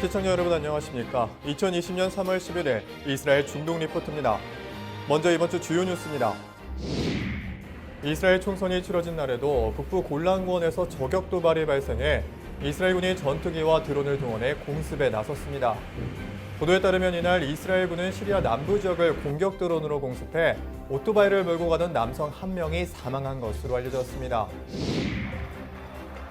시청자 여러분 안녕하십니까? 2020년 3월 11일 이스라엘 중동 리포트입니다. 먼저 이번 주 주요 뉴스입니다. 이스라엘 총선이 치러진 날에도 북부 골란구원에서 저격 도발이 발생해 이스라엘군이 전투기와 드론을 동원해 공습에 나섰습니다. 보도에 따르면 이날 이스라엘군은 시리아 남부 지역을 공격 드론으로 공습해 오토바이를 몰고 가던 남성 한 명이 사망한 것으로 알려졌습니다.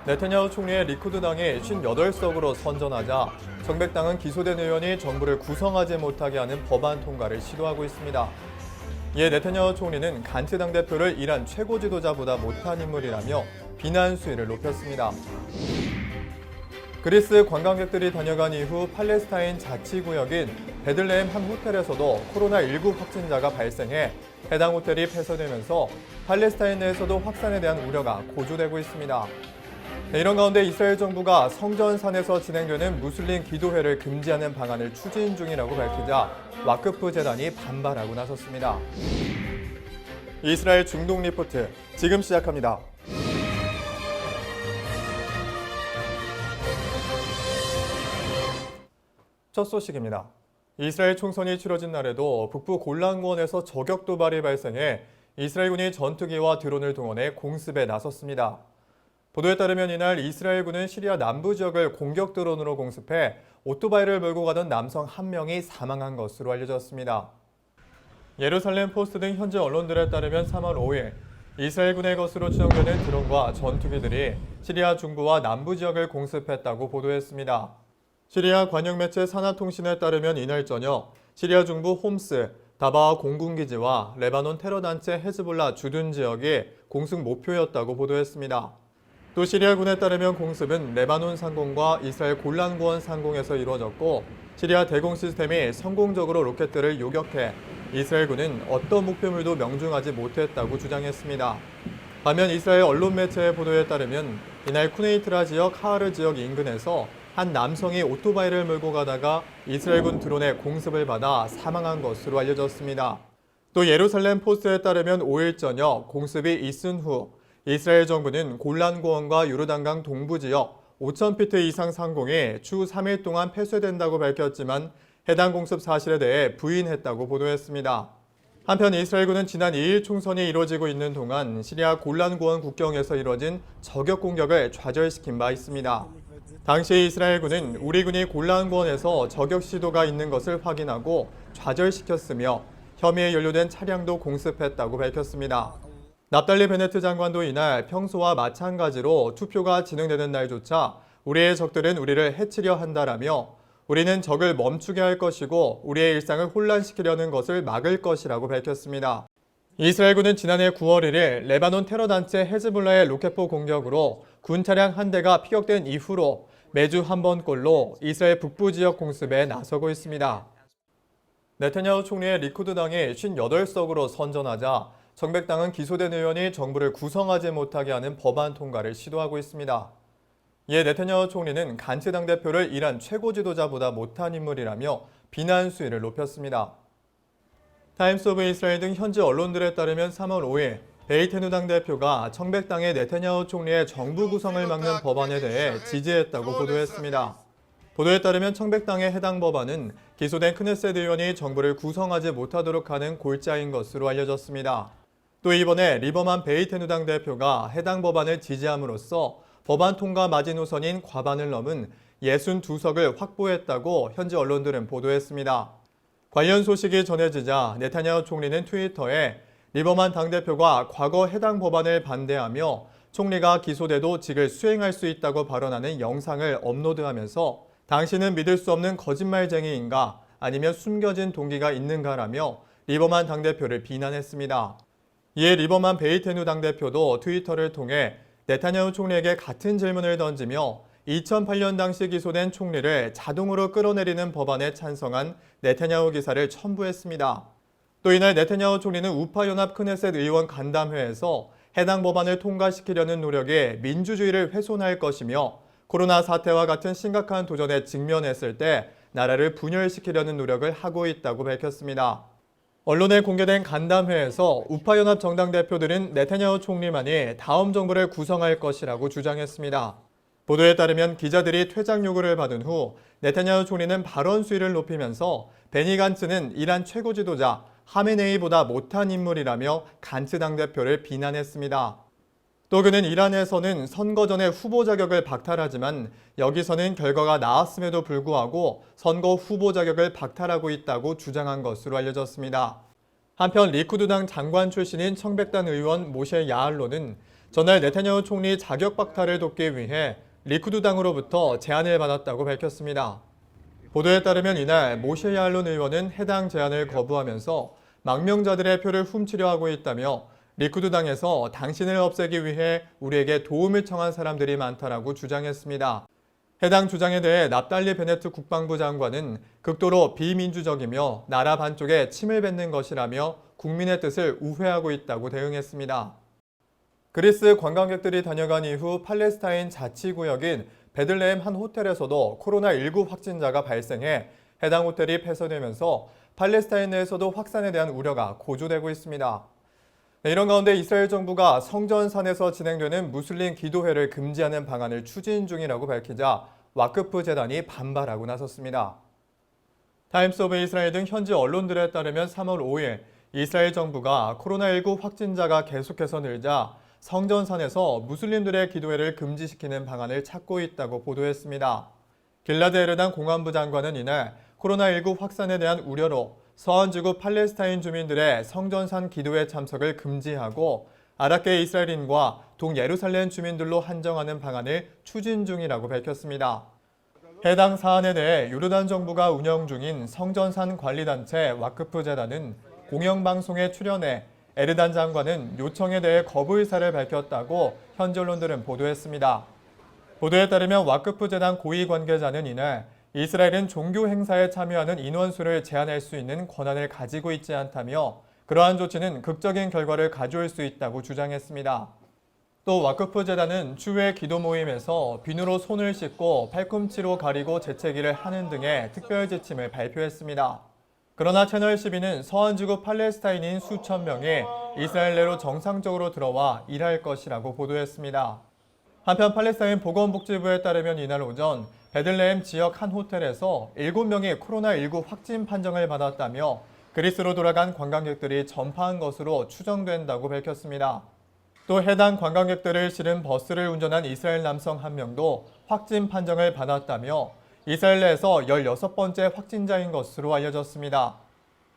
네타냐후 총리의 리쿠드 당이 58석으로 선전하자 정백당은 기소된 의원이 정부를 구성하지 못하게 하는 법안 통과를 시도하고 있습니다. 이에 네타냐후 총리는 간츠 당대표를 이란 최고 지도자보다 못한 인물이라며 비난 수위를 높였습니다. 그리스 관광객들이 다녀간 이후 팔레스타인 자치구역인 베들레헴 한 호텔에서도 코로나19 확진자가 발생해 해당 호텔이 폐쇄되면서 팔레스타인 내에서도 확산에 대한 우려가 고조되고 있습니다. 이런 가운데 이스라엘 정부가 성전산에서 진행되는 무슬림 기도회를 금지하는 방안을 추진 중이라고 밝히자 와크프 재단이 반발하고 나섰습니다. 이스라엘 중동 리포트 지금 시작합니다. 첫 소식입니다. 이스라엘 총선이 치러진 날에도 북부 골란구원에서 저격 도발이 발생해 이스라엘군이 전투기와 드론을 동원해 공습에 나섰습니다. 보도에 따르면 이날 이스라엘군은 시리아 남부 지역을 공격 드론으로 공습해 오토바이를 몰고 가던 남성 한 명이 사망한 것으로 알려졌습니다. 예루살렘 포스트 등 현지 언론들에 따르면 3월 5일 이스라엘군의 것으로 추정되는 드론과 전투기들이 시리아 중부와 남부 지역을 공습했다고 보도했습니다. 시리아 관영 매체 사나통신에 따르면 이날 저녁 시리아 중부 홈스, 다바아 공군기지와 레바논 테러단체 헤즈볼라 주둔 지역이 공습 목표였다고 보도했습니다. 또 시리아군에 따르면 공습은 레바논 상공과 이스라엘 골란구원 상공에서 이루어졌고 시리아 대공 시스템이 성공적으로 로켓들을 요격해 이스라엘군은 어떤 목표물도 명중하지 못했다고 주장했습니다. 반면 이스라엘 언론 매체의 보도에 따르면 이날 쿠네이트라 지역 하아르 지역 인근에서 한 남성이 오토바이를 몰고 가다가 이스라엘군 드론의 공습을 받아 사망한 것으로 알려졌습니다. 또 예루살렘 포스트에 따르면 5일 저녁 공습이 있은 후 이스라엘 정부는 골란고원과 요르단강 동부 지역 5,000피트 이상 상공이 추후 3일 동안 폐쇄된다고 밝혔지만 해당 공습 사실에 대해 부인했다고 보도했습니다. 한편 이스라엘군은 지난 2일 총선이 이루어지고 있는 동안 시리아 골란고원 국경에서 이루어진 저격 공격을 좌절시킨 바 있습니다. 당시 이스라엘군은 우리 군이 골란고원에서 저격 시도가 있는 것을 확인하고 좌절시켰으며 혐의에 연루된 차량도 공습했다고 밝혔습니다. 납달리 베네트 장관도 이날 평소와 마찬가지로 투표가 진행되는 날조차 우리의 적들은 우리를 해치려 한다라며 우리는 적을 멈추게 할 것이고 우리의 일상을 혼란시키려는 것을 막을 것이라고 밝혔습니다. 이스라엘군은 지난해 9월 1일 레바논 테러단체 헤즈볼라의 로켓포 공격으로 군 차량 한 대가 피격된 이후로 매주 한 번꼴로 이스라엘 북부 지역 공습에 나서고 있습니다. 네타냐후 총리의 리쿠드 당이 58석으로 선전하자 정백당은 기소된 의원이 정부를 구성하지 못하게 하는 법안 통과를 시도하고 있습니다. 이에 네타냐후 총리는 간츠 당대표를 이란 최고 지도자보다 못한 인물이라며 비난 수위를 높였습니다. 타임스 오브 이스라엘 등 현지 언론들에 따르면 3월 5일 베이테누 당대표가 청백당의 네타냐후 총리의 정부 구성을 막는 법안에 대해 지지했다고 보도했습니다. 보도에 따르면 청백당의 해당 법안은 기소된 크네셋 의원이 정부를 구성하지 못하도록 하는 골자인 것으로 알려졌습니다. 또 이번에 리버만 베이테누 당대표가 해당 법안을 지지함으로써 법안 통과 마지노선인 과반을 넘은 62석을 확보했다고 현지 언론들은 보도했습니다. 관련 소식이 전해지자 네타냐후 총리는 트위터에 리버만 당대표가 과거 해당 법안을 반대하며 총리가 기소돼도 직을 수행할 수 있다고 발언하는 영상을 업로드하면서 당신은 믿을 수 없는 거짓말쟁이인가 아니면 숨겨진 동기가 있는가라며 리버만 당대표를 비난했습니다. 이에 리버만 베이테누 당대표도 트위터를 통해 네타냐후 총리에게 같은 질문을 던지며 2008년 당시 기소된 총리를 자동으로 끌어내리는 법안에 찬성한 네타냐후 기사를 첨부했습니다. 또 이날 네타냐후 총리는 우파연합 크네셋 의원 간담회에서 해당 법안을 통과시키려는 노력이 민주주의를 훼손할 것이며 코로나 사태와 같은 심각한 도전에 직면했을 때 나라를 분열시키려는 노력을 하고 있다고 밝혔습니다. 언론에 공개된 간담회에서 우파연합 정당 대표들은 네타냐후 총리만이 다음 정부를 구성할 것이라고 주장했습니다. 보도에 따르면 기자들이 퇴장 요구를 받은 후 네타냐후 총리는 발언 수위를 높이면서 베니 간츠는 이란 최고 지도자 하메네이보다 못한 인물이라며 간츠 당대표를 비난했습니다. 또 그는 이란에서는 선거 전에 후보 자격을 박탈하지만 여기서는 결과가 나왔음에도 불구하고 선거 후보 자격을 박탈하고 있다고 주장한 것으로 알려졌습니다. 한편 리쿠드당 장관 출신인 청백단 의원 모셰 야알로는 전날 네타냐후 총리 자격 박탈을 돕기 위해 리쿠드당으로부터 제안을 받았다고 밝혔습니다. 보도에 따르면 이날 모셰 야알론 의원은 해당 제안을 거부하면서 망명자들의 표를 훔치려 하고 있다며 리쿠드당에서 당신을 없애기 위해 우리에게 도움을 청한 사람들이 많다라고 주장했습니다. 해당 주장에 대해 납달리 베네트 국방부 장관은 극도로 비민주적이며 나라 반쪽에 침을 뱉는 것이라며 국민의 뜻을 우회하고 있다고 대응했습니다. 그리스 관광객들이 다녀간 이후 팔레스타인 자치구역인 베들레헴 한 호텔에서도 코로나19 확진자가 발생해 해당 호텔이 폐쇄되면서 팔레스타인 내에서도 확산에 대한 우려가 고조되고 있습니다. 이런 가운데 이스라엘 정부가 성전산에서 진행되는 무슬림 기도회를 금지하는 방안을 추진 중이라고 밝히자 와크프 재단이 반발하고 나섰습니다. 타임스 오브 이스라엘 등 현지 언론들에 따르면 3월 5일 이스라엘 정부가 코로나19 확진자가 계속해서 늘자 성전산에서 무슬림들의 기도회를 금지시키는 방안을 찾고 있다고 보도했습니다. 길라드 에르단 공안부 장관은 이날 코로나19 확산에 대한 우려로 서안지구 팔레스타인 주민들의 성전산 기도회 참석을 금지하고 아랍계 이스라엘인과 동예루살렘 주민들로 한정하는 방안을 추진 중이라고 밝혔습니다. 해당 사안에 대해 요르단 정부가 운영 중인 성전산 관리단체 와크프 재단은 공영방송에 출연해 에르단 장관은 요청에 대해 거부 의사를 밝혔다고 현지 언론들은 보도했습니다. 보도에 따르면 와크프 재단 고위 관계자는 이날 이스라엘은 종교 행사에 참여하는 인원수를 제한할 수 있는 권한을 가지고 있지 않다며 그러한 조치는 극적인 결과를 가져올 수 있다고 주장했습니다. 또 와크프 재단은 추후에 기도 모임에서 비누로 손을 씻고 팔꿈치로 가리고 재채기를 하는 등의 특별 지침을 발표했습니다. 그러나 채널12는 서안지구 팔레스타인인 수천 명이 이스라엘 내로 정상적으로 들어와 일할 것이라고 보도했습니다. 한편 팔레스타인 보건복지부에 따르면 이날 오전 베들레헴 지역 한 호텔에서 7명이 코로나19 확진 판정을 받았다며 그리스로 돌아간 관광객들이 전파한 것으로 추정된다고 밝혔습니다. 또 해당 관광객들을 실은 버스를 운전한 이스라엘 남성 한 명도 확진 판정을 받았다며 이스라엘 내에서 16번째 확진자인 것으로 알려졌습니다.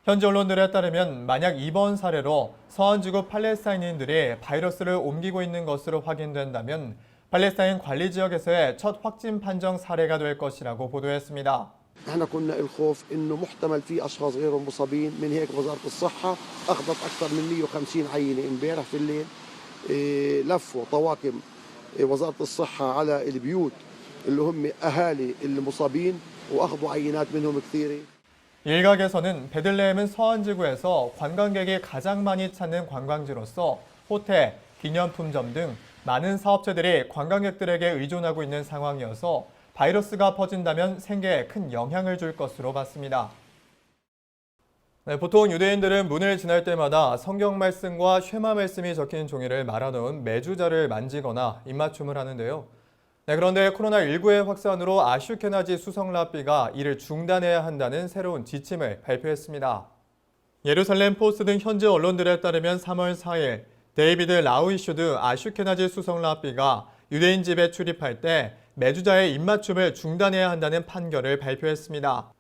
현지 언론들에 따르면 만약 이번 사례로 서안지구 팔레스타인인들이 바이러스를 옮기고 있는 것으로 확인된다면 팔레스타인 관리 지역에서의 첫 확진 판정 사례가 될 것이라고 보도했습니다. احنا كنا الخوف انه محتمل في اشخاص غير مصابين من هيك وزاره الصحه اخذت اكثر من 150 عينه امبارح في الليل لفوا طواقم وزاره الصحه على البيوت اللي هم اهالي المصابين واخذوا عينات منهم كثيره. 일각에서는 베들레헴은 서안지구에서 관광객이 가장 많이 찾는 관광지로서 호텔, 기념품점 등 많은 사업체들이 관광객들에게 의존하고 있는 상황이어서 바이러스가 퍼진다면 생계에 큰 영향을 줄 것으로 봤습니다. 보통 유대인들은 문을 지날 때마다 성경 말씀과 쉐마 말씀이 적힌 종이를 말아놓은 메주자를 만지거나 입맞춤을 하는데요. 그런데 코로나19의 확산으로 아슈케나지 수성 랍비가 이를 중단해야 한다는 새로운 지침을 발표했습니다. 예루살렘 포스트 등 현지 언론들에 따르면 3월 4일 데이비드 라우이슈드 아슈케나지 수성 랍비가 유대인 집에 출입할 때 메주자의 입맞춤을 중단해야 한다는 판결을 발표했습니다.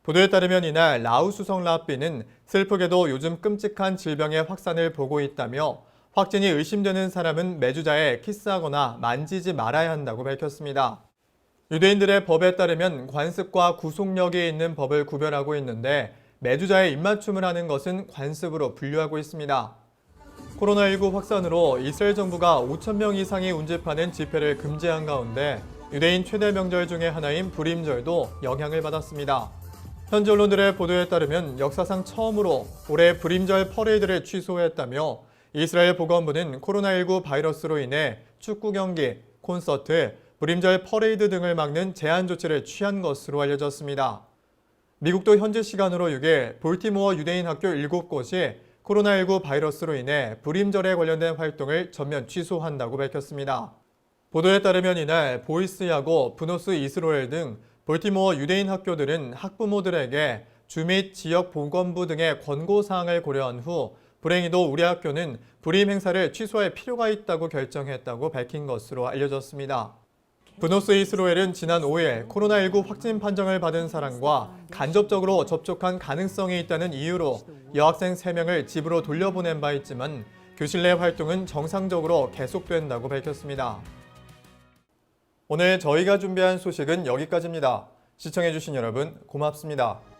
보도에 따르면 이날 라우 수성 랍비는 슬프게도 요즘 끔찍한 질병의 확산을 보고 있다며 확진이 의심되는 사람은 메주자에 키스하거나 만지지 말아야 한다고 밝혔습니다. 유대인들의 법에 따르면 관습과 구속력이 있는 법을 구별하고 있는데 메주자의 입맞춤을 하는 것은 관습으로 분류하고 있습니다. 코로나19 확산으로 이스라엘 정부가 5,000명 이상이 운집하는 집회를 금지한 가운데 유대인 최대 명절 중의 하나인 불임절도 영향을 받았습니다. 현지 언론들의 보도에 따르면 역사상 처음으로 올해 불임절 퍼레이드를 취소했다며 이스라엘 보건부는 코로나19 바이러스로 인해 축구 경기, 콘서트, 불임절 퍼레이드 등을 막는 제한 조치를 취한 것으로 알려졌습니다. 미국도 현지 시간으로 6일 볼티모어 유대인 학교 7곳이 코로나19 바이러스로 인해 불임절에 관련된 활동을 전면 취소한다고 밝혔습니다. 보도에 따르면 이날 보이스 야고, 브노스 이스라엘 등 볼티모어 유대인 학교들은 학부모들에게 주 및 지역 보건부 등의 권고사항을 고려한 후 불행히도 우리 학교는 불임 행사를 취소할 필요가 있다고 결정했다고 밝힌 것으로 알려졌습니다. 브노스 이스라엘은 지난 5일 코로나19 확진 판정을 받은 사람과 간접적으로 접촉한 가능성이 있다는 이유로 여학생 3명을 집으로 돌려보낸 바 있지만 교실 내 활동은 정상적으로 계속된다고 밝혔습니다. 오늘 저희가 준비한 소식은 여기까지입니다. 시청해주신 여러분 고맙습니다.